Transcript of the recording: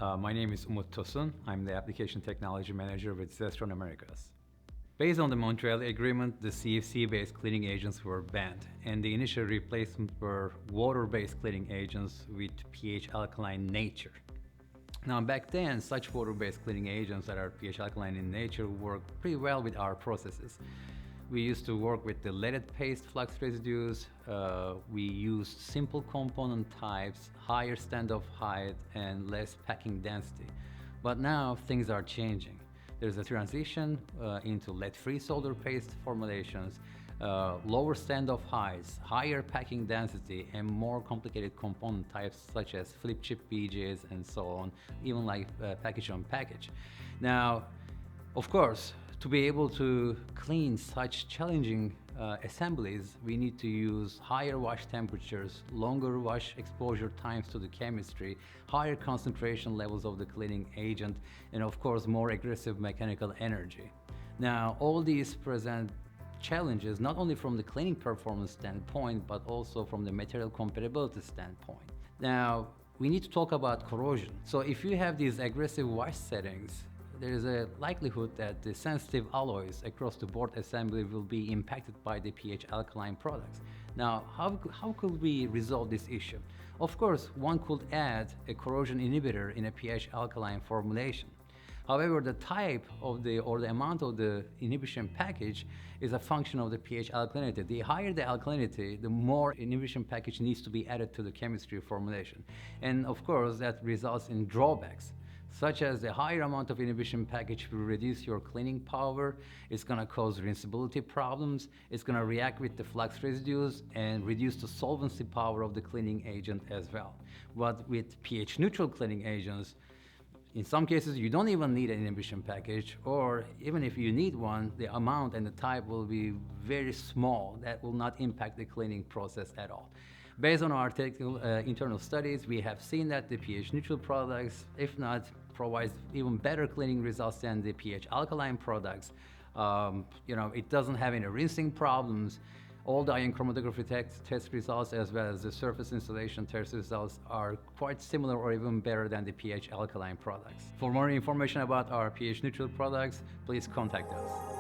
My name is Umut Tosun. I'm the Application Technology Manager with ZESTRON Americas. Based on the Montreal Agreement, the CFC-based cleaning agents were banned, and the initial replacement were water-based cleaning agents with pH alkaline nature. Now, back then, such water-based cleaning agents that are pH alkaline in nature work pretty well with our processes. We used to work with the leaded paste flux residues. We used simple component types, higher standoff height, and less packing density. But now things are changing. There's a transition into lead-free solder paste formulations, lower standoff heights, higher packing density, and more complicated component types such as flip chip BJs and so on, even like package on package. Now, of course, to be able to clean such challenging assemblies, we need to use higher wash temperatures, longer wash exposure times to the chemistry, higher concentration levels of the cleaning agent, and of course, more aggressive mechanical energy. Now, all these present challenges not only from the cleaning performance standpoint, but also from the material compatibility standpoint. Now, we need to talk about corrosion. So if you have these aggressive wash settings, there is a likelihood that the sensitive alloys across the board assembly will be impacted by the pH alkaline products. Now, how could we resolve this issue? Of course, one could add a corrosion inhibitor in a pH alkaline formulation. However, the type of the amount of the inhibition package is a function of the pH alkalinity. The higher the alkalinity, the more inhibition package needs to be added to the chemistry formulation. And of course, that results in drawbacks, such as the higher amount of inhibition package will reduce your cleaning power, it's going to cause rinsability problems, it's going to react with the flux residues and reduce the solvency power of the cleaning agent as well. But with pH neutral cleaning agents, in some cases you don't even need an inhibition package, or even if you need one, the amount and the type will be very small. That will not impact the cleaning process at all. Based on our technical internal studies, we have seen that the pH neutral products, if not, provides even better cleaning results than the pH alkaline products. It doesn't have any rinsing problems. All the ion chromatography test results as well as the surface installation test results are quite similar or even better than the pH alkaline products. For more information about our pH neutral products, please contact us.